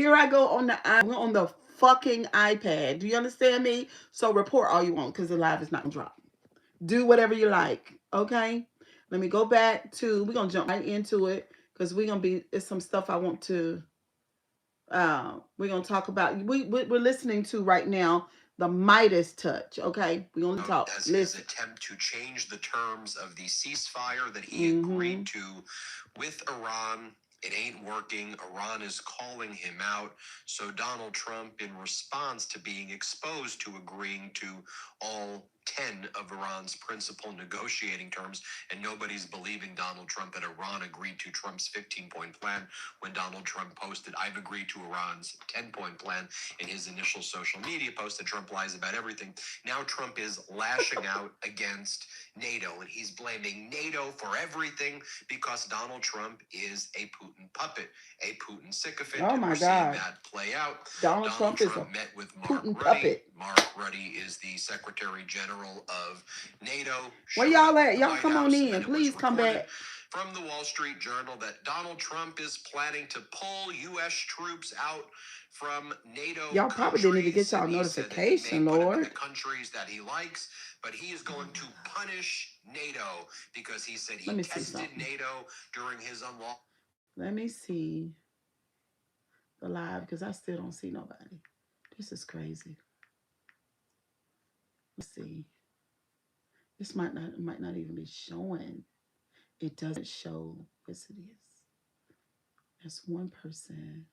Here I go on the fucking iPad. Do you understand me? So report all you want because the live is not gonna drop. Do whatever you like. Okay. Let me go back to. We're gonna jump right into it because it's some stuff I want to. We're gonna talk about. We're listening to right now the Midas touch. Okay, we're gonna talk. As his attempt to change the terms of the ceasefire that he agreed to with Iran. It ain't working. Iran is calling him out. So Donald Trump, in response to being exposed to agreeing to all 10 of Iran's principal negotiating terms, and nobody's believing Donald Trump that Iran agreed to Trump's 15-point plan when Donald Trump posted, I've agreed to Iran's 10-point plan in his initial social media post, that Trump lies about everything. Now Trump is lashing out against NATO, and he's blaming NATO for everything because Donald Trump is a Putin puppet, a Putin sycophant. Oh my We're God. seeing that play out. Donald Trump is a met with Putin Mark Rutte. puppet. Mark Rutte is the Secretary General of NATO. Where y'all at? Y'all come on in. Please come back. From the Wall Street Journal that Donald Trump is planning to pull U.S. troops out from NATO. Y'all probably didn't even get y'all notification, Lord. The countries that he likes, but he is going to punish NATO because he said he tested NATO during his unlawful. Let me see the live because I still don't see nobody. This is crazy. Let's see. This might not even be showing. It doesn't show. Yes, it is. That's one person.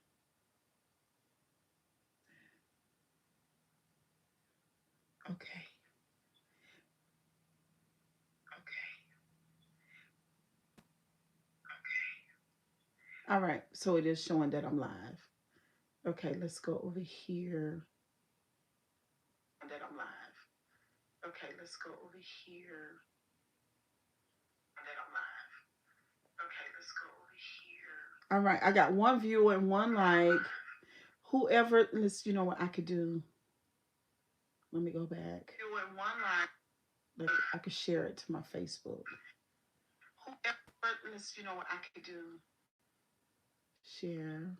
Okay. All right. So it is showing that I'm live. Okay, let's go over here. That I'm live. Okay, let's go over here. That I'm live. Okay, let's go over here. All right, I got one viewer and one like. Whoever, you know what I could do? Let me go back. Like, I could share it to my Facebook. Whoever, you know what I could do? Share.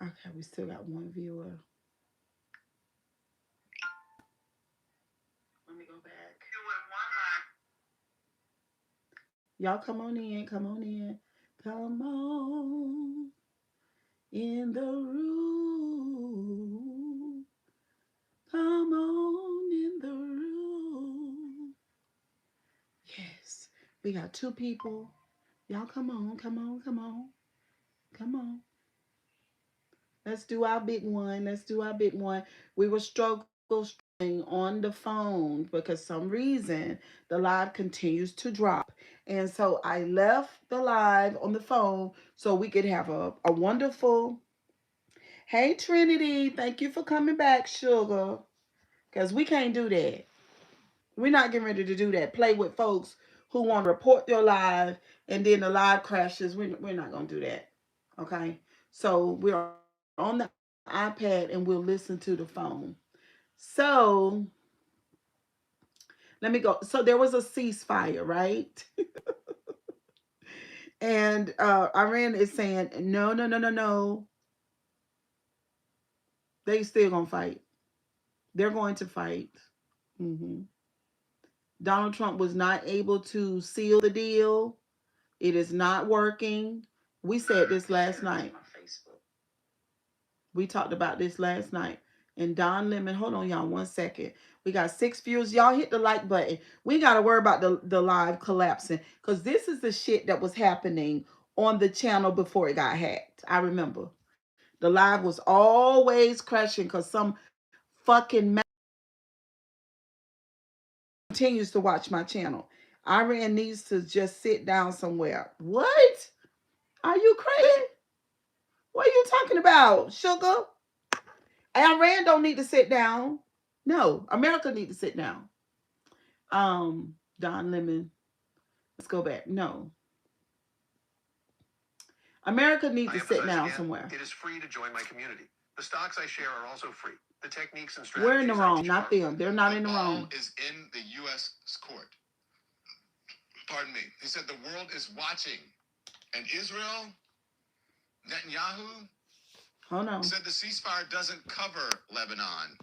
Okay, we still got one viewer. Let me go back. Y'all come on in, come on in. Come on in the room. Come on in the room. Yes, we got two people. Y'all come on, come on, come on. Come on. Let's do our big one. Let's do our big one. We were struggling on the phone because some reason the live continues to drop. And so I left the live on the phone so we could have a wonderful. Hey, Trinity. Thank you for coming back, sugar. Because we can't do that. We're not getting ready to do that. Play with folks who want to report their live and then the live crashes. We're not going to do that. Okay? So we're on the iPad and we'll listen to the phone. So let me go. So there was a ceasefire, right? And Iran is saying, no. They still going to fight. They're going to fight. Donald Trump was not able to seal the deal. It is not working. We said this last night. We talked about this last night. And Don Lemon, hold on, y'all, 1 second. We got 6 views. Y'all hit the like button. We got to worry about the live collapsing because this is the shit that was happening on the channel before it got hacked. I remember. The live was always crashing because some fucking continues to watch my channel. Iran needs to just sit down somewhere. What? Are you crazy? What are you talking about, sugar? Iran don't need to sit down. No, America need to sit down. Don Lemon. Let's go back. No. America needs to sit down somewhere. It is free to join my community. The stocks I share are also free. The techniques and strategies. We're in the wrong, not them. They're not in the wrong. Is in the U.S. court. Pardon me. He said the world is watching. And Israel, Netanyahu, Hold on. said the ceasefire doesn't cover Lebanon.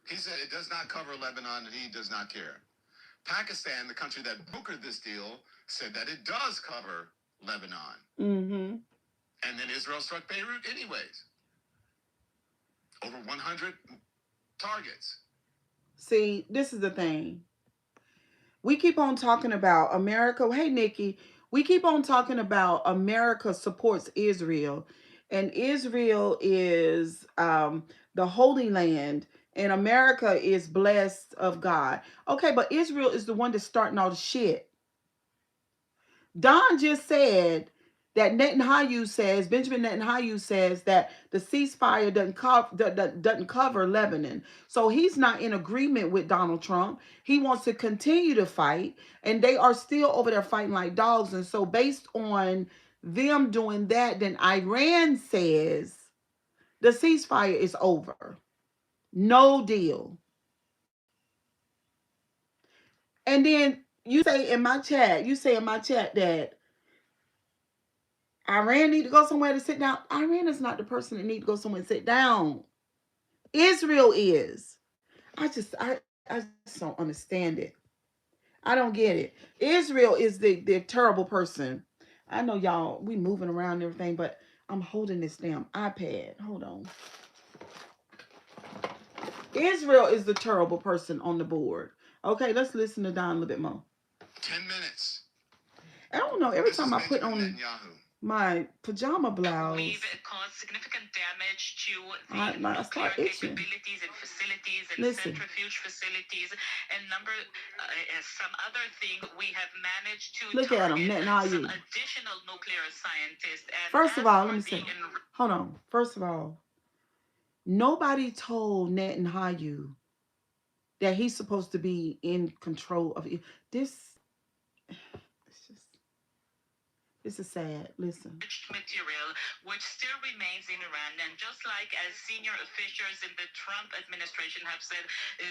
He said it does not cover Lebanon and he does not care. Pakistan, the country that brokered this deal, said that it does cover Lebanon. Mm-hmm. And then Israel struck Beirut anyways. Over 100 targets. See, this is the thing. We keep on talking about America. Hey, Nikki, we keep on talking about America supports Israel, and Israel is the Holy Land, and America is blessed of God. Okay, but Israel is the one that's starting all the shit. Don just said that Benjamin Netanyahu says that the ceasefire doesn't cover Lebanon. So he's not in agreement with Donald Trump. He wants to continue to fight, and they are still over there fighting like dogs. And so, based on them doing that, then Iran says the ceasefire is over. No deal. And then you say in my chat that Iran need to go somewhere to sit down. Iran is not the person that need to go somewhere and sit down. Israel is. I just don't understand it. I don't get it. Israel is the terrible person. I know y'all we moving around and everything, but I'm holding this damn iPad. Hold on. Israel is the terrible person on the board. Okay, let's listen to Don a little bit more. 10 minutes. I don't know. Every This is time I put Benjamin on Netanyahu. my pajama blouse, We've caused significant damage to the I nuclear start itching. capabilities and facilities and Listen. centrifuge facilities and some other thing. We have managed to Look at him, target some Netanyahu. additional nuclear scientists. And First as of all, for let me the say, hold on. First of all, nobody told Netanyahu that he's supposed to be in control of it. This. It's just. This is sad. Listen. material which still remains in Iran. And just like as senior officials in the Trump administration have said,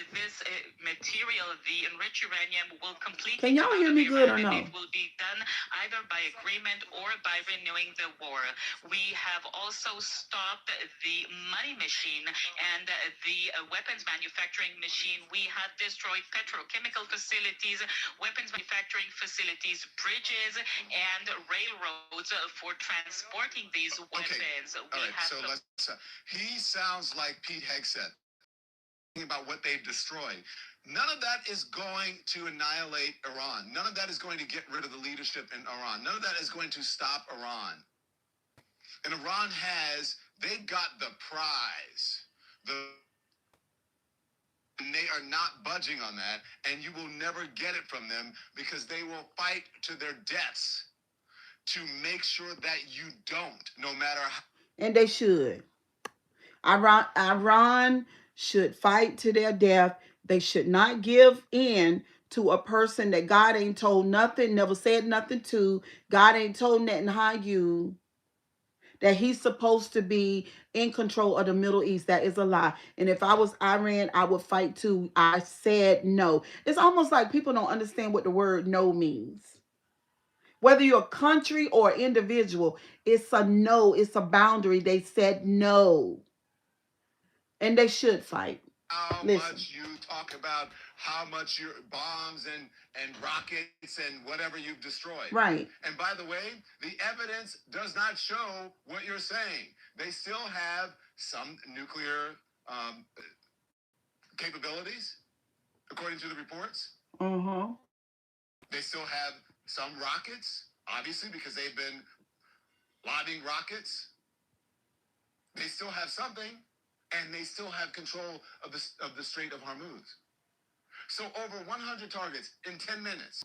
this material, the enriched uranium, will completely Can y'all come out hear of me good or Iran, and no? it will be done either by agreement or by renewing the war. We have also stopped the money machine and the weapons manufacturing machine. We have destroyed petrochemical facilities, weapons manufacturing facilities, bridges, and railroads for transporting these weapons. Okay. All right. So let's. He sounds like Pete Hegseth about what they've destroyed. None of that is going to annihilate Iran. None of that is going to get rid of the leadership in Iran. None of that is going to stop Iran. And Iran they got the prize. And they are not budging on that, and you will never get it from them because they will fight to their deaths to make sure that you don't, no matter how. And they should. Iran should fight to their death. They should not give in to a person that God ain't told nothing, never said nothing to. God ain't told Netanyahu that he's supposed to be in control of the Middle East. That is a lie. And if I was Iran, I would fight too. I said no. It's almost like people don't understand what the word no means. Whether you're a country or individual, it's a no, it's a boundary. They said no. And they should fight. How Listen. much you talk about how much your bombs and rockets and whatever you've destroyed. Right. And by the way, the evidence does not show what you're saying. They still have some nuclear capabilities, according to the reports. Uh-huh. They still have some rockets, obviously, because they've been lobbing rockets. They still have something, and they still have control of the Strait of Hormuz. So over 100 targets in 10 minutes.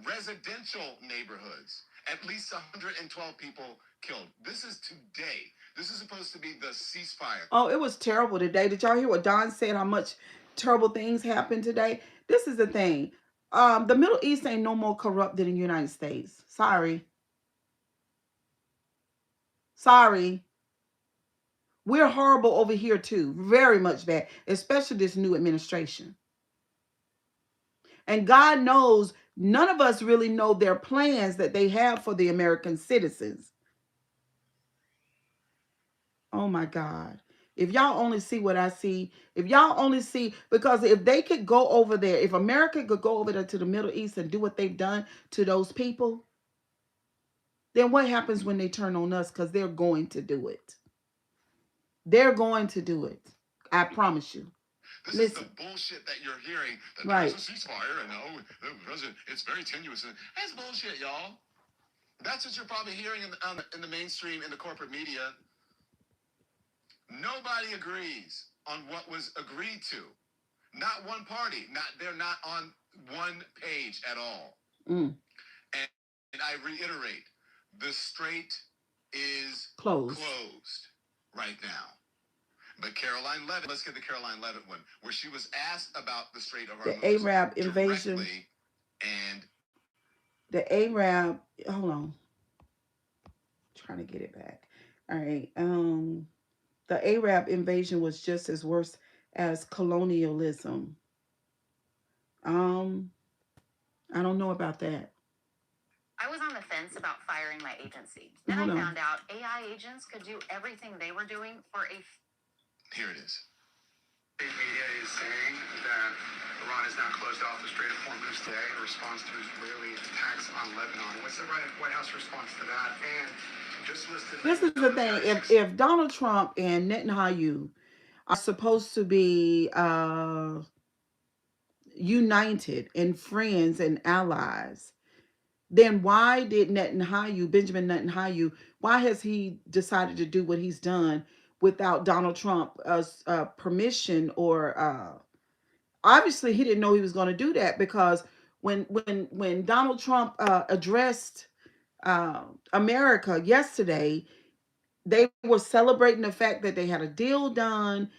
Residential neighborhoods. At least 112 people killed. This is today. This is supposed to be the ceasefire. Oh, it was terrible today. Did y'all hear what Don said? How much terrible things happened today? This is the thing. The Middle East ain't no more corrupt than the United States. Sorry. Sorry. We're horrible over here too. Very much bad. Especially this new administration. And God knows none of us really know their plans that they have for the American citizens. Oh my God. If y'all only see what I see, if y'all only see, because if they could go over there, if America could go over there to the Middle East and do what they've done to those people, then what happens when they turn on us? Because they're going to do it. They're going to do it. I promise you. This is the Listen. bullshit that you're hearing. That Right. there's a ceasefire and oh, the president, it's very tenuous. That's bullshit, y'all. That's what you're probably hearing in the mainstream, in the corporate media. Nobody agrees on what was agreed to. Not one party. They're not on one page at all. Mm. And I reiterate, the strait is Closed. closed right now. But Caroline Levitt, let's get the Caroline Levitt one, where she was asked about the Strait of The Hormuz Arab invasion. directly, and The Arab. Hold on. Trying to get it back. All right. The Arab invasion was just as worse as colonialism. Um, I don't know about that. I was on the fence about firing my agency. Then Hold I on. found out AI agents could do everything they were doing for a. here it is. The media is saying that Iran has now closed off the Strait of Hormuz today in response to Israeli attacks on Lebanon. What's the White House response to that? And just listed. This is the thing. If Donald Trump and Netanyahu are supposed to be united and friends and allies, then why did Netanyahu, Benjamin Netanyahu, why has he decided to do what he's done without Donald Trump's permission? Or obviously he didn't know he was going to do that, because when Donald Trump addressed America yesterday, they were celebrating the fact that they had a deal done,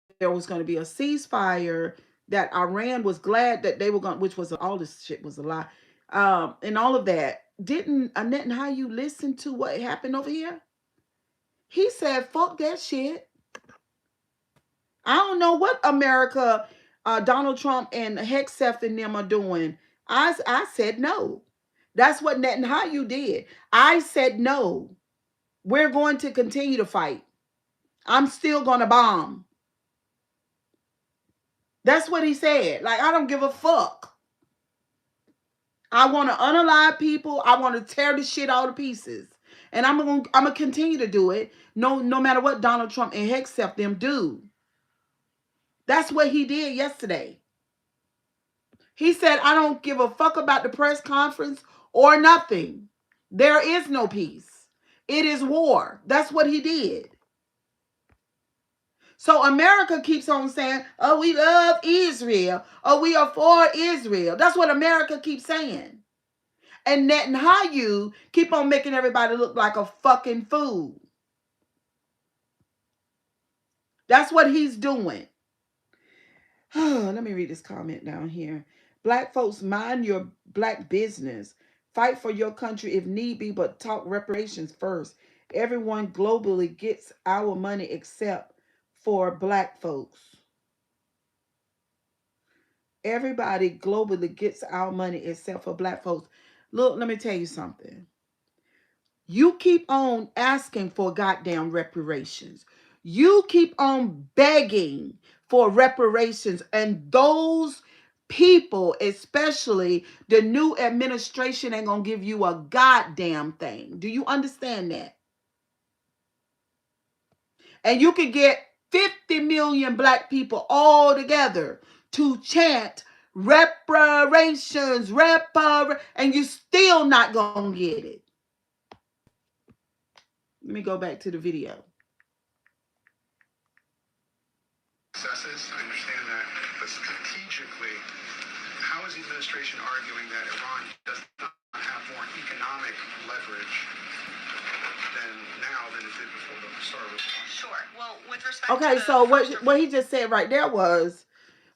that there was going to be a ceasefire, that Iran was glad that they were going, which was all this shit was a lie, and all of that. Didn't Netanyahu listen to what happened over here? He said, "Fuck that shit." I don't know what America, Donald Trump and Hexeth and them are doing. I said no. That's what Netanyahu did. I said no. We're going to continue to fight. I'm still going to bomb. That's what he said. Like, I don't give a fuck. I want to unalive people. I want to tear the shit all to pieces. And I'm gonna continue to do it. No matter what Donald Trump and Hexeth them do. That's what he did yesterday. He said, I don't give a fuck about the press conference or nothing. There is no peace. It is war. That's what he did. So America keeps on saying, oh, we love Israel. Oh, we are for Israel. That's what America keeps saying. And Netanyahu keep on making everybody look like a fucking fool. That's what he's doing. Let me read this comment down here. Black folks, mind your black business. Fight for your country if need be, but talk reparations first. Everyone globally gets our money except for black folks. Everybody globally gets our money except for black folks. Look, let me tell you something. You keep on asking for goddamn reparations. You keep on begging for reparations. And those people, especially the new administration, ain't going to give you a goddamn thing. Do you understand that? And you can get 50 million black people all together to chant reparations, and you still not going to get it. Let me go back to the video. Successes, I understand that, but strategically, how is the administration arguing that Iran does not have more economic leverage than now than it did before the start of the war? Sure. Well, with respect Okay, to so what he just said right there was,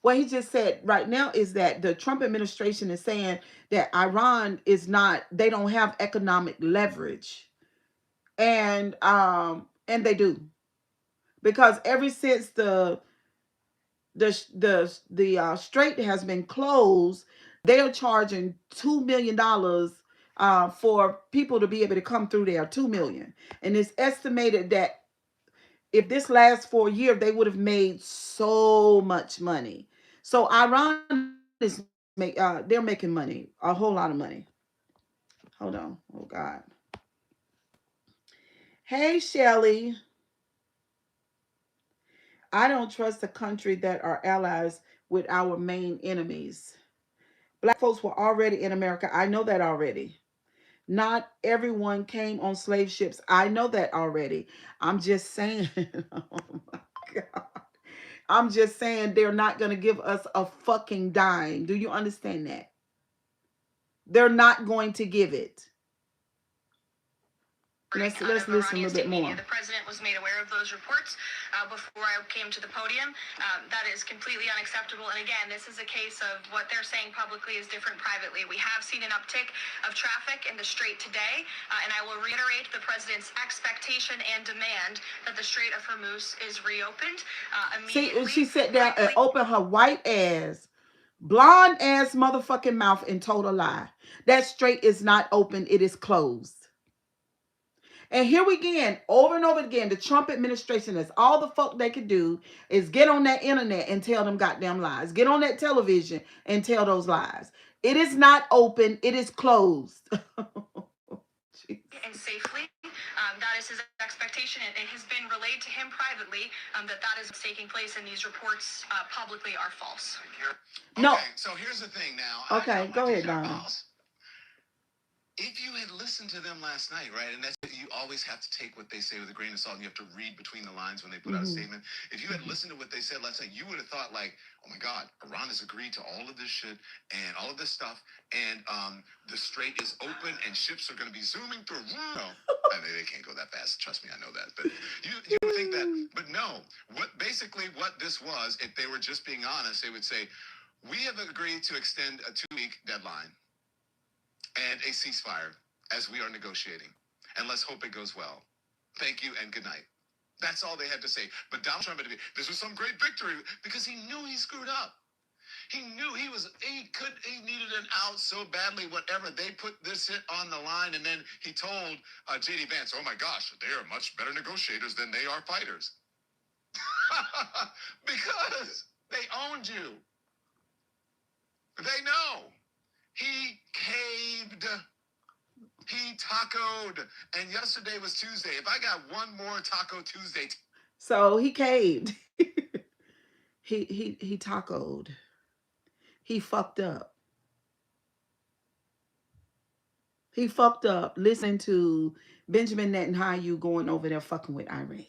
what he just said right now is that the Trump administration is saying that Iran is not, they don't have economic leverage. And they do. Because ever since the strait has been closed, they are charging $2 million for people to be able to come through there. 2 million, and it's estimated that If this lasts for a year, they would have made so much money. So Iran is they're making money, a whole lot of money. Hold on. Oh God. Hey Shelly, I don't trust a country that are allies with our main enemies. Black folks were already in America. I know that already. Not everyone came on slave ships. I know that already. I'm just saying. Oh my God. I'm just saying they're not going to give us a fucking dime. Do you understand that? They're not going to give it. Let's listen a little bit more. The president was made aware of those reports before I came to the podium. That is completely unacceptable. And again, this is a case of what they're saying publicly is different privately. We have seen an uptick of traffic in the Strait today, and I will reiterate the president's expectation and demand that the Strait of Hormuz is reopened immediately. See, she sat down and opened her white ass, blonde ass motherfucking mouth and told a lie. That strait is not open, it is closed. And here we again, over and over again, the Trump administration, that's all the fuck they could do is get on that internet and tell them goddamn lies. Get on that television and tell those lies. It is not open, it is closed. And safely. That is his expectation. It has been relayed to him privately that is taking place, and these reports publicly are false. No. Okay, so here's the thing now. Okay, go ahead, Donna. If you had listened to them last night, right, and that's you always have to take what they say with a grain of salt, and you have to read between the lines when they put out a statement. If you had listened to what they said last night, you would have thought like, oh my God, Iran has agreed to all of this shit and all of this stuff, and the strait is open and ships are going to be zooming through. No, I mean, they can't go that fast. Trust me, I know that. But you would think that, but no. What this was, if they were just being honest, they would say, we have agreed to extend a 2-week deadline and a ceasefire as we are negotiating. And let's hope it goes well. Thank you and good night. That's all they had to say. But Donald Trump had to be, this was some great victory because he knew he screwed up. He knew he needed an out so badly, whatever. They put this hit on the line, and then he told J.D. Vance, oh my gosh, they are much better negotiators than they are fighters. Because they owned you. They know. He caved. He tacoed. And yesterday was Tuesday. If I got one more Taco Tuesday. So he caved. he tacoed. He fucked up. He fucked up listening to Benjamin Netanyahu going over there fucking with Iran.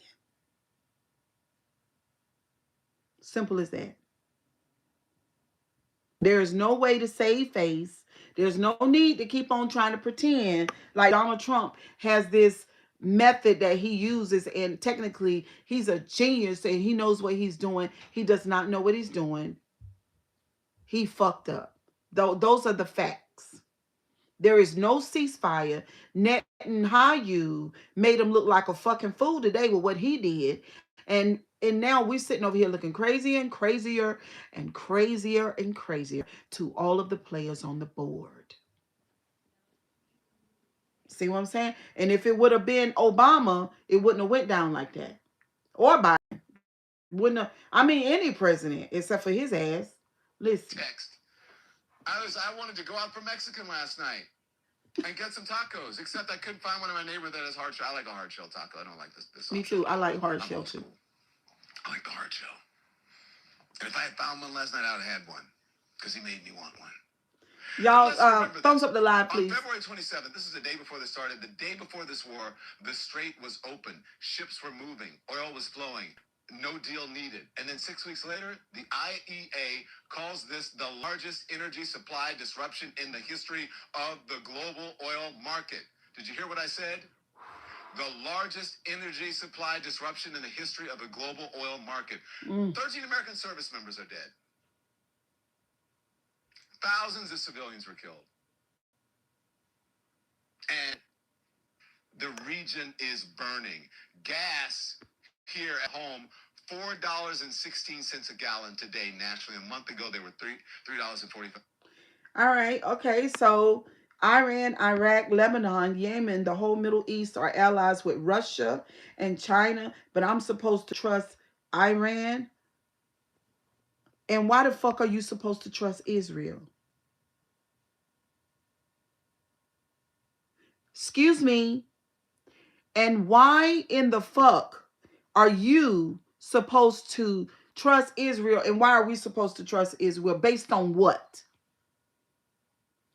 Simple as that. There is no way to save face. There's no need to keep on trying to pretend like Donald Trump has this method that he uses, and technically he's a genius and he knows what he's doing. He does not know what he's doing. He fucked up. Those are the facts. There is no ceasefire. Netanyahu made him look like a fucking fool today with what he did. And now we're sitting over here looking crazier and crazier and crazier and crazier to all of the players on the board. See what I'm saying? And if it would have been Obama, it wouldn't have went down like that. Or Biden. Wouldn't have, I mean any president except for his ass. Listen. Text. I wanted to go out for Mexican last night and get some tacos, except I couldn't find one in my neighborhood that has hard shell. I like a hard shell taco. I don't like this. Me too. I like hard shell too. I like the hard shell. And if I had found one last night, I would have had one because he made me want one. Y'all, thumbs up the live, please. On February 27th, this is the day before this started. The day before this war, the strait was open. Ships were moving. Oil was flowing. No deal needed. And then 6 weeks later, the IEA calls this the largest energy supply disruption in the history of the global oil market. Did you hear what I said? The largest energy supply disruption in the history of the global oil market. 13 American service members are dead. Thousands of civilians were killed. And the region is burning. Gas here at home, $4.16 a gallon today nationally. A month ago, they were $3.45. All right. Okay. So Iran, Iraq, Lebanon, Yemen, the whole Middle East are allies with Russia and China, but I'm supposed to trust Iran? And why the fuck are you supposed to trust Israel? Excuse me. And why in the fuck are you supposed to trust Israel? And why are we supposed to trust Israel? Based on what?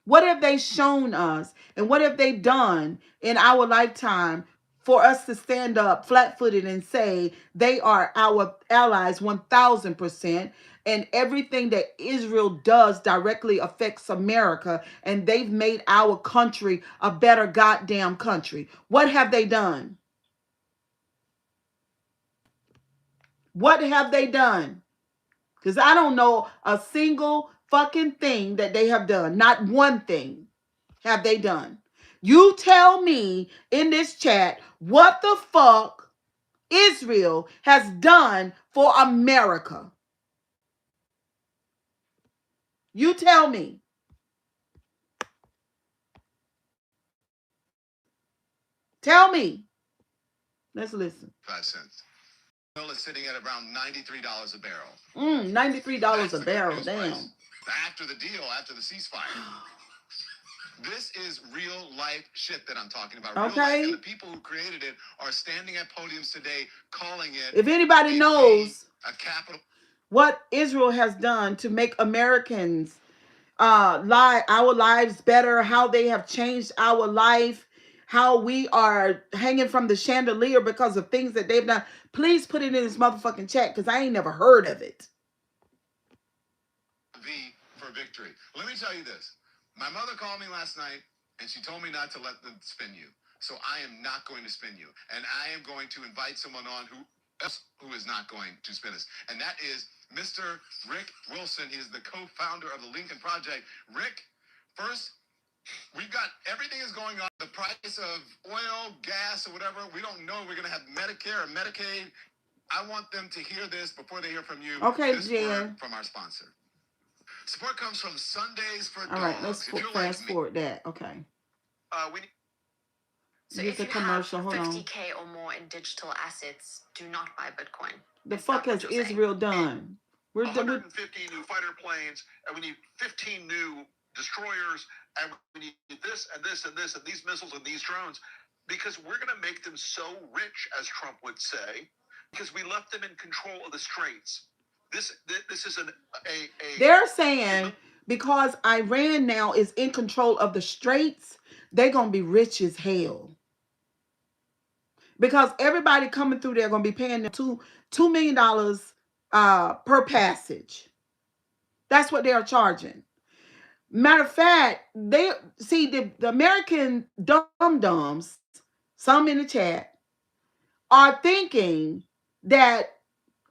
What have they shown us? And what have they done in our lifetime for us to stand up flat footed and say they are our allies 1000%? And everything that Israel does directly affects America. And they've made our country a better goddamn country. What have they done? What have they done? Because I don't know a single fucking thing that they have done. Not one thing have they done. You tell me in this chat what the fuck Israel has done for America. You tell me. Tell me. Let's listen. 5 cents. Oil is sitting at around $93 a barrel. $93 a That's the good barrel. news Damn. price. After the deal, after the ceasefire. This is real life shit that I'm talking about. Real Okay. life, and the people who created it are standing at podiums today calling it. If anybody knows a capital, what Israel has done to make Americans our lives better, how they have changed our life, how we are hanging from the chandelier because of things that they've done, please put it in this motherfucking chat because I ain't never heard of it. V for victory. Let me tell you this. My mother called me last night and she told me not to let them spin you. So I am not going to spin you. And I am going to invite someone on who is not going to spin us. And that is Mr. Rick Wilson. He is the co-founder of the Lincoln Project. Rick, first, we've got everything is going on. The price of oil, gas, or whatever, we don't know. We're going to have Medicare or Medicaid. I want them to hear this before they hear from you. Okay, this Jen. word from our sponsor. Support comes from Sundays for Dogs. All right, let's fast forward that. Okay. We need So Here's if a you commercial. have Hold on. 50K or more in digital assets, do not buy Bitcoin. The Is fuck that what has you're Israel saying? done? We're 150 new fighter planes, and we need 15 new destroyers, and we need this and this and this and these missiles and these drones, because we're going to make them so rich, as Trump would say, because we left them in control of the straits. This is They're saying because Iran now is in control of the straits, they're gonna be rich as hell. Because everybody coming through there gonna be paying them $2 million per passage. That's what they are charging. Matter of fact, they see the American dum dums, some in the chat, are thinking that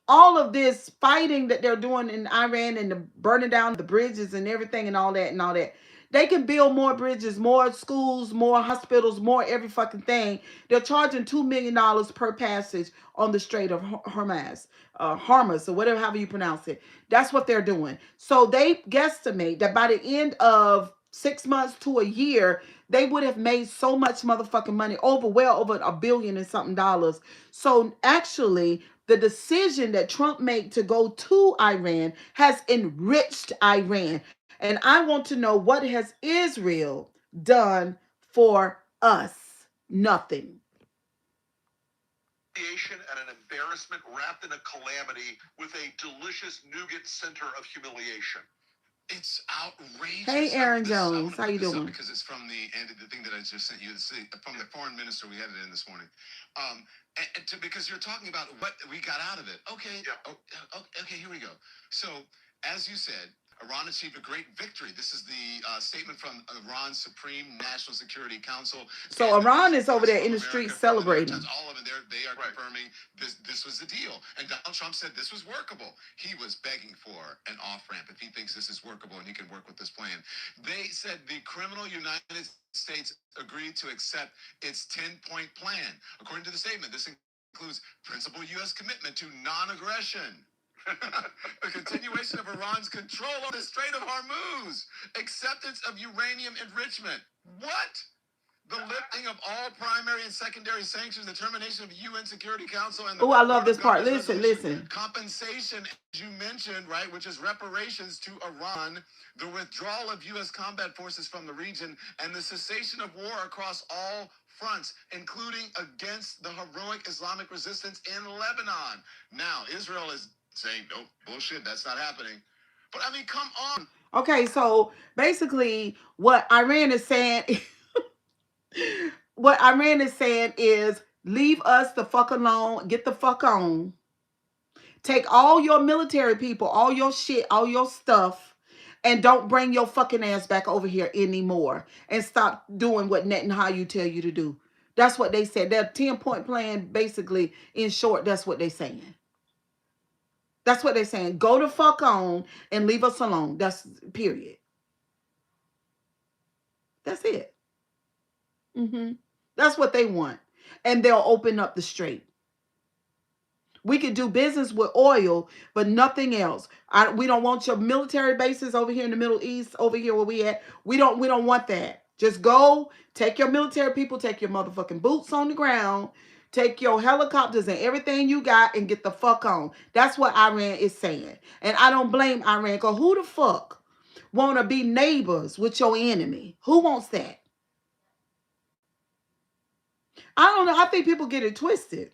all of this fighting that they're doing in Iran and the burning down the bridges and everything and all that, they can build more bridges, more schools, more hospitals, more every fucking thing. They're charging $2 million per passage on the Strait of Hormuz, or whatever, however you pronounce it. That's what they're doing. So they guesstimate that by the end of 6 months to a year, they would have made so much motherfucking money, well over $1 billion and something dollars. So actually, the decision that Trump made to go to Iran has enriched Iran. And I want to know, what has Israel done for us? Nothing. and an embarrassment wrapped in a calamity with a delicious nougat center of humiliation. It's outrageous. Hey, Aaron Jones, how you doing? Because it's from the thing that I just sent you. It's from the foreign minister. We had it in this morning. Because you're talking about what we got out of it. Okay. Yeah. Okay. Here we go. So, as you said, Iran achieved a great victory. This is the statement from Iran's Supreme National Security Council. So Iran is over there in the streets celebrating. All of them, they are confirming this was the deal. And Donald Trump said this was workable. He was begging for an off-ramp if he thinks this is workable and he can work with this plan. They said the criminal United States agreed to accept its 10-point plan. According to the statement, this includes principal U.S. commitment to non-aggression, a continuation of Iran's control of the Strait of Hormuz, acceptance of uranium enrichment, What? The lifting of all primary and secondary sanctions, the termination of the UN Security Council, and the Oh, I love Board of this part. Governors Listen, resolution, listen. compensation, as you mentioned, right, which is reparations to Iran, the withdrawal of U.S. combat forces from the region, and the cessation of war across all fronts, including against the heroic Islamic resistance in Lebanon. Now, Israel is saying, nope, bullshit, that's not happening. But I mean, come on. Okay, so basically, what Iran is saying, what Iran is saying is, leave us the fuck alone, get the fuck on, take all your military people, all your shit, all your stuff, and don't bring your fucking ass back over here anymore, and stop doing what Netanyahu tell you to do. That's what they said. Their 10-point plan, basically, in short, that's what they're saying. That's what they're saying. Go the fuck on and leave us alone. That's period. That's it. That's what they want. And they'll open up the strait. We could do business with oil, but nothing else. We don't want your military bases over here in the Middle East, over here where we at. We don't want that. Just go, take your military people, take your motherfucking boots on the ground, take your helicopters and everything you got and get the fuck on. That's what Iran is saying. And I don't blame Iran, because who the fuck want to be neighbors with your enemy? Who wants that? I don't know. I think people get it twisted.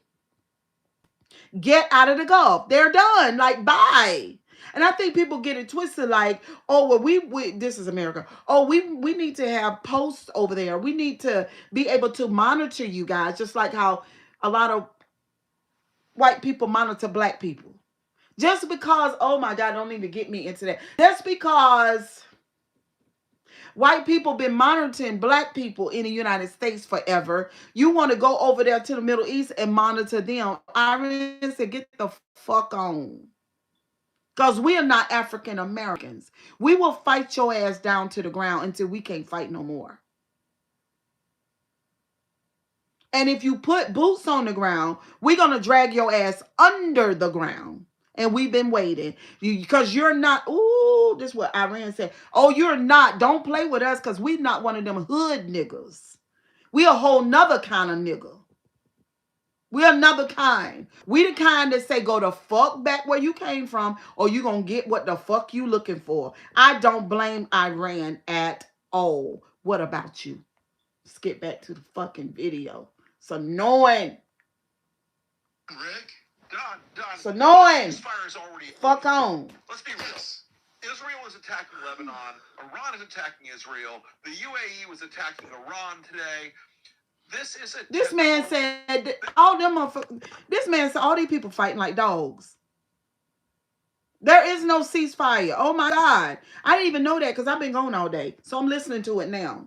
Get out of the Gulf. They're done. Like, bye. And I think people get it twisted, like, oh, well, we this is America. Oh, we need to have posts over there. We need to be able to monitor you guys, just like how a lot of white people monitor black people. Just because, oh my God, don't even get me into that. Just because white people been monitoring black people in the United States forever, you want to go over there to the Middle East and monitor them. Iran said, get the fuck on. Because we are not African Americans. We will fight your ass down to the ground until we can't fight no more. And if you put boots on the ground, we're going to drag your ass under the ground. And we've been waiting. Because you're not, ooh, this is what Iran said. Oh, you're not. Don't play with us because we're not one of them hood niggas. We a whole nother kind of nigga. We another kind. We the kind that say go the fuck back where you came from, or you gonna get what the fuck you looking for. I don't blame Iran at all. What about you? Let's get back to the fucking video. It's annoying. Rick? It's annoying. Ceasefire is already fuck on. Let's be real. Israel is attacking Lebanon. Iran is attacking Israel. The UAE was attacking Iran today. This man said all them motherfuckers. This man said all these people fighting like dogs. There is no ceasefire. Oh my God. I didn't even know that because I've been gone all day. So I'm listening to it now.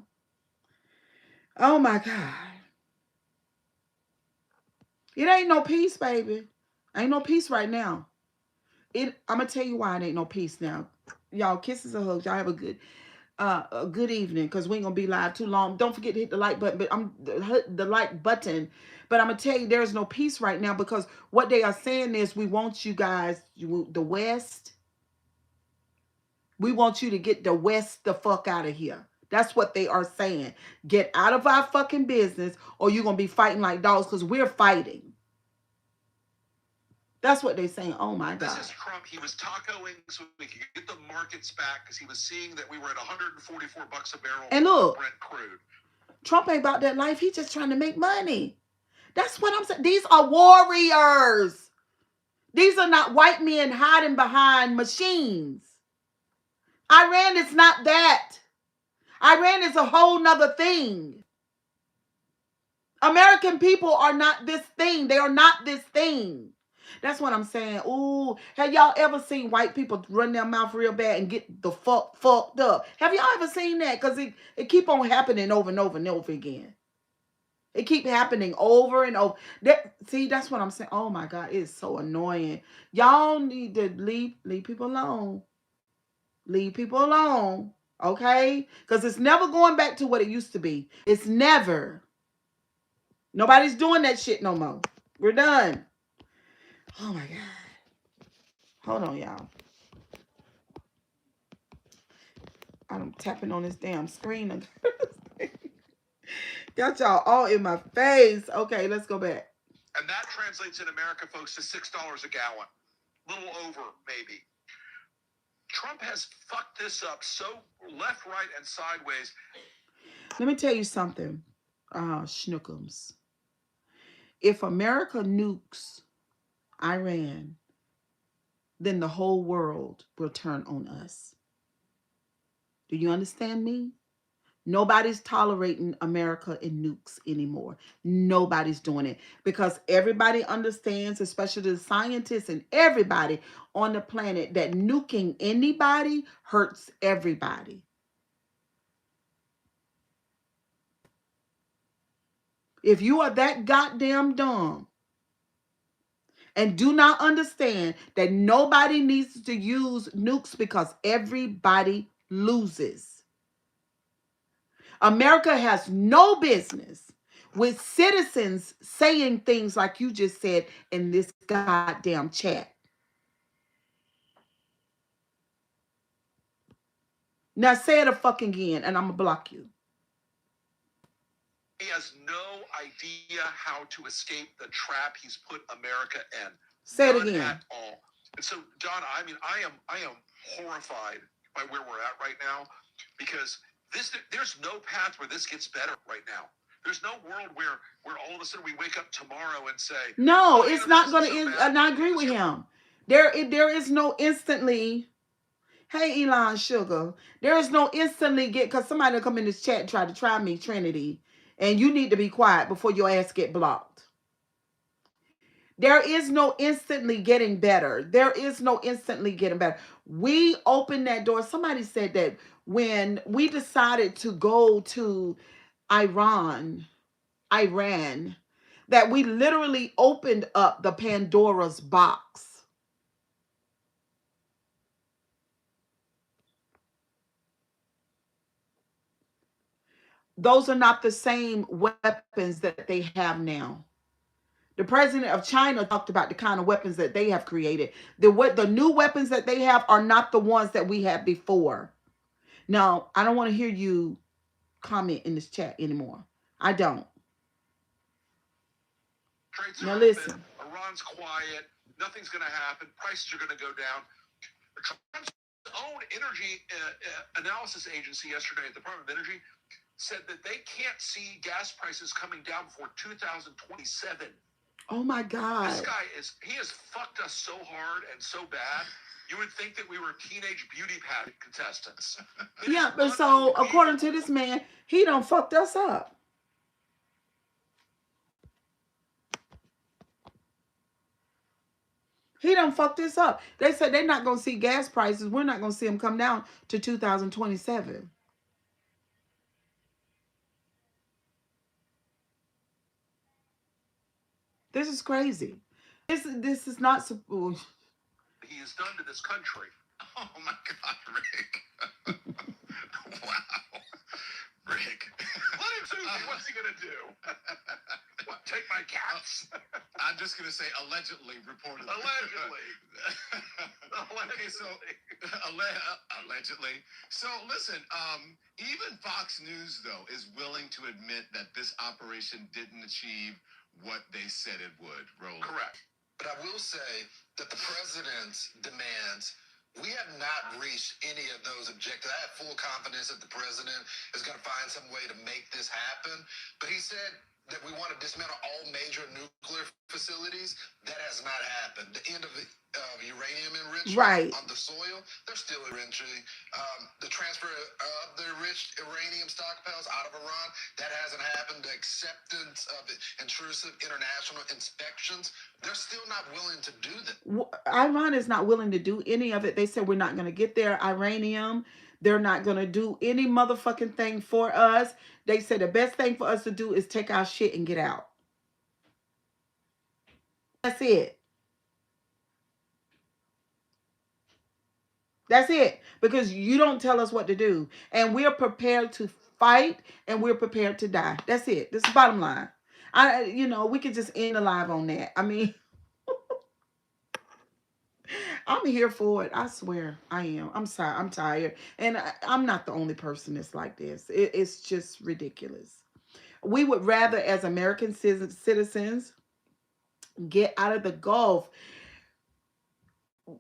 Oh my God. It ain't no peace, baby. Ain't no peace right now. I'm gonna tell you why it ain't no peace now. Y'all, kisses and hugs. Y'all have a good evening, because we ain't gonna be live too long. Don't forget to hit the like button, but the like button. But I'm gonna tell you, there's no peace right now, because what they are saying is, we want you guys, the West. We want you to get the West the fuck out of here. That's what they are saying. Get out of our fucking business, or you're gonna be fighting like dogs, because we're fighting. That's what they're saying. Oh my God. This is Trump. He was tacoing so we could get the markets back, because he was seeing that we were at $144 a barrel. And look, Brent crude. Trump ain't about that life. He's just trying to make money. That's what I'm saying. These are warriors. These are not white men hiding behind machines. Iran is not that. Iran is a whole nother thing. American people are not this thing. They are not this thing. That's what I'm saying. Ooh, have y'all ever seen white people run their mouth real bad and get the fucked up? Have y'all ever seen that? Because it keep on happening over and over and over again. It keep happening over and over. See, that's what I'm saying. Oh my God, it's so annoying. Y'all need to leave people alone. Leave people alone. Okay? Because it's never going back to what it used to be. It's never. Nobody's doing that shit no more. We're done. Oh my God. Hold on, y'all. I'm tapping on this damn screen. Got y'all all in my face. Okay, let's go back. And that translates in America, folks, to $6 a gallon. Little over, maybe. Trump has fucked this up so left, right, and sideways. Let me tell you something, schnookums. If America nukes Iran, then the whole world will turn on us. Do you understand me? Nobody's tolerating America in nukes anymore. Nobody's doing it because everybody understands, especially the scientists and everybody on the planet, that nuking anybody hurts everybody. If you are that goddamn dumb and do not understand that nobody needs to use nukes because everybody loses. America has no business with citizens saying things like you just said in this goddamn chat. Now say it a fucking again and I'm gonna block you. He has no idea how to escape the trap he's put America in. Say it None again. at all. And so, Donna, I mean, I am horrified by where we're at right now because there's no path where this gets better right now. There's no world where all of a sudden we wake up tomorrow and say, no, oh, it's not going to so end. And I agree with him. There is no instantly. Hey, Elon Sugar. There is no instantly get because somebody will come in this chat and try me, Trinity, and you need to be quiet before your ass get blocked. There is no instantly getting better. There is no instantly getting better. We opened that door. Somebody said that when we decided to go to Iran, that we literally opened up the Pandora's box. Those are not the same weapons that they have now. The president of China talked about the kind of weapons that they have created. The new weapons that they have are not the ones that we had before. Now, I don't want to hear you comment in this chat anymore. I don't. Trades Now are open. listen. Iran's quiet. Nothing's going to happen. Prices are going to go down. Trump's own energy analysis agency yesterday at the Department of Energy said that they can't see gas prices coming down before 2027. Oh my This God. guy he has fucked us so hard and so bad. You would think that we were teenage beauty pageant contestants. Yeah, but so according to this man, he done fucked us up. He done fucked this up. They said they're not going to see gas prices. We're not going to see them come down to 2027. This is crazy. This is not supposed. He has done to this country. Oh my God, Rick. Wow. Rick. Let him sue me. What's he going to do? What, take my cats? I'm just going to say allegedly, reportedly. Allegedly. Okay, so allegedly. So listen, even Fox News, though, is willing to admit that this operation didn't achieve what they said it would, Roland. Correct. But I will say that the president's demands, we have not reached any of those objectives. I have full confidence that the president is going to find some way to make this happen. But he said that we want to dismantle all major nuclear facilities. That has not happened. The end of uranium enrichment on the soil, they're still enriching. The transfer of the enriched uranium stockpiles out of Iran, that hasn't happened. The acceptance of intrusive international inspections, they're still not willing to do that. Iran is not willing to do any of it. They said we're not going to get their uranium. They're not going to do any motherfucking thing for us. They said the best thing for us to do is take our shit and get out. That's it. That's it. Because you don't tell us what to do. And we're prepared to fight and we're prepared to die. That's it. That's the bottom line. We could just end the live on that. I mean, I'm here for it. I swear I am. I'm sorry. I'm tired. And I'm not the only person that's like this. It's just ridiculous. We would rather, as American citizens, get out of the Gulf,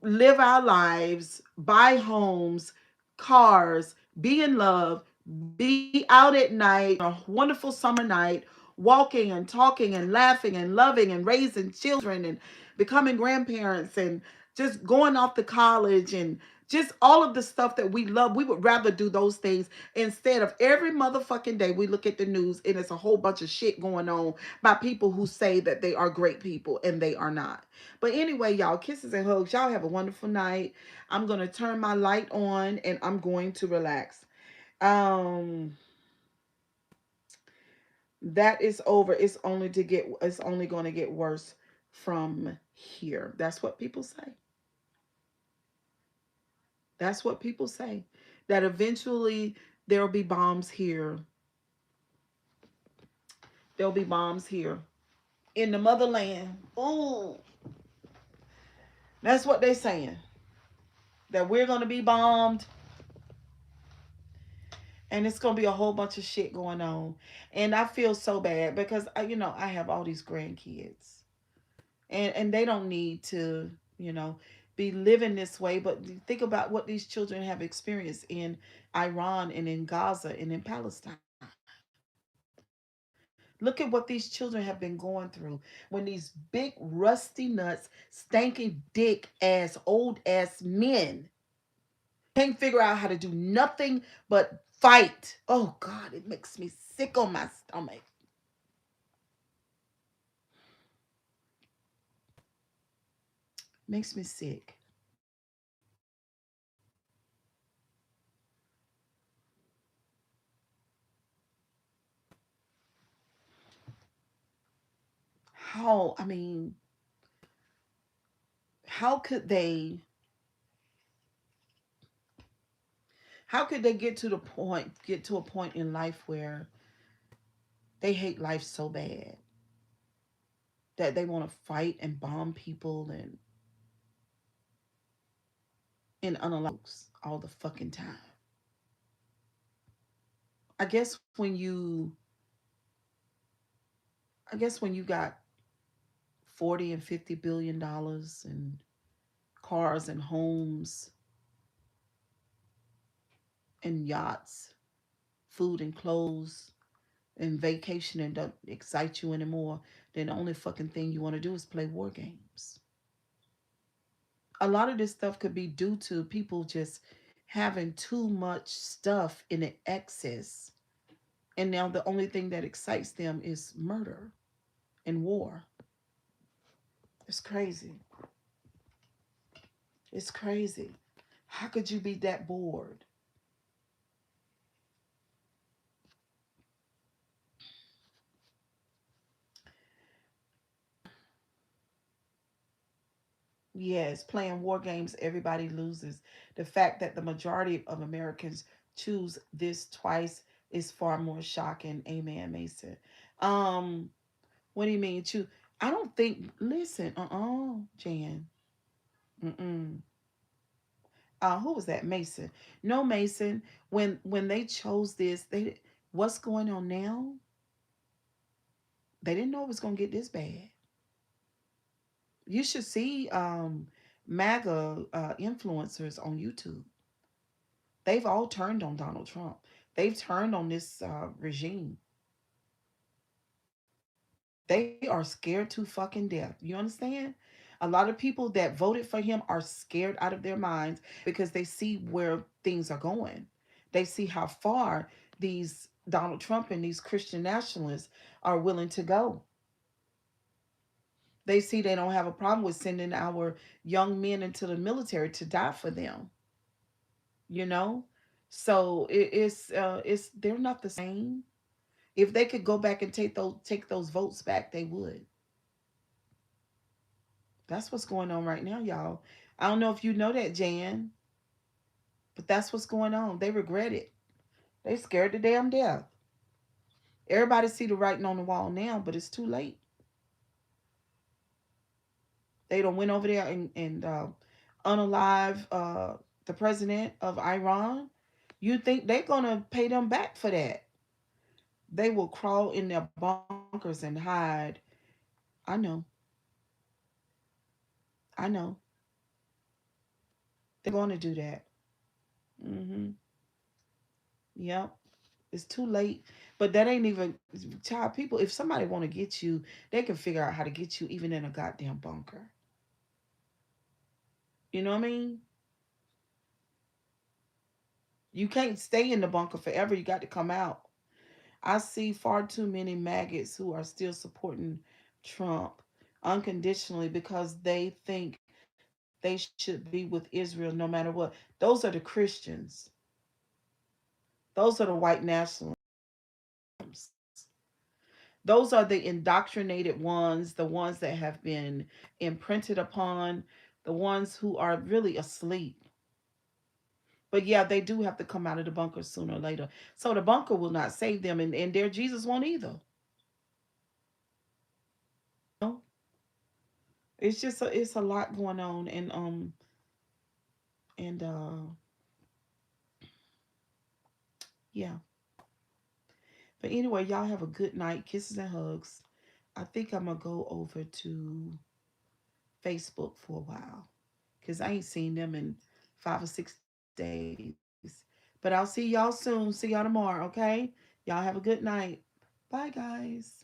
live our lives, buy homes, cars, be in love, be out at night on a wonderful summer night, walking and talking and laughing and loving and raising children and becoming grandparents and just going off to college and just all of the stuff that we love. We would rather do those things instead of every motherfucking day we look at the news and it's a whole bunch of shit going on by people who say that they are great people and they are not. But anyway, y'all, kisses and hugs. Y'all have a wonderful night. I'm going to turn my light on and I'm going to relax. Um that is over. It's only going to get worse from here. That's what people say. That's what people say. That eventually there'll be bombs here. There'll be bombs here in the motherland. Oh, that's what they're saying. That we're going to be bombed and it's going to be a whole bunch of shit going on. And I feel so bad because I have all these grandkids. And they don't need to, you know, be living this way, but think about what these children have experienced in Iran and in Gaza and in Palestine. Look at what these children have been going through when these big rusty nuts, stanky dick ass old ass men can't figure out how to do nothing but fight. Oh God, it makes me sick on my stomach. Makes me sick. How, I mean, how could they get to a point in life where they hate life so bad that they want to fight and bomb people and unalive folks all the fucking time. I guess when you I guess when you got 40 and 50 billion dollars and cars and homes and yachts, food and clothes and vacation and don't excite you anymore, then the only fucking thing you want to do is play war games. A lot of this stuff could be due to people just having too much stuff in an excess. And now the only thing that excites them is murder and war. It's crazy. It's crazy. How could you be that bored? Yes, playing war games, everybody loses. The fact that the majority of Americans choose this twice is far more shocking. Amen, Mason. Um, what do you mean choose? I don't think. Listen, Jan. Mm-mm. Who was that? Mason. No, Mason. When they chose this, what's going on now? They didn't know it was gonna get this bad. You should see MAGA influencers on YouTube. They've all turned on Donald Trump. They've turned on this regime. They are scared to fucking death. You understand? A lot of people that voted for him are scared out of their minds because they see where things are going. They see how far these Donald Trump and these Christian nationalists are willing to go. They see they don't have a problem with sending our young men into the military to die for them. You know, so it's they're not the same. If they could go back and take those votes back, they would. That's what's going on right now, y'all. I don't know if you know that, Jan, but that's what's going on. They regret it. They scared to damn death. Everybody see the writing on the wall now, but it's too late. They don't went over there and unalive the president of Iran. You think they're gonna pay them back for that? They will crawl in their bunkers and hide. I know. I know. They're going to do that. Mm-hmm. Yep. It's too late. But that ain't even child people. If somebody want to get you, they can figure out how to get you even in a goddamn bunker. You know what I mean? You can't stay in the bunker forever. You got to come out. I see far too many maggots who are still supporting Trump unconditionally because they think they should be with Israel no matter what. Those are the Christians. Those are the white nationalists. Those are the indoctrinated ones, the ones that have been imprinted upon, the ones who are really asleep. But yeah, they do have to come out of the bunker sooner or later. So the bunker will not save them, and their Jesus won't either. No, it's a lot going on, and yeah. But anyway, y'all have a good night. Kisses and hugs. I think I'm gonna go over to Facebook for a while because I ain't seen them in 5 or 6 days. But I'll see y'all soon. See y'all tomorrow, okay? Y'all have a good night. Bye, guys.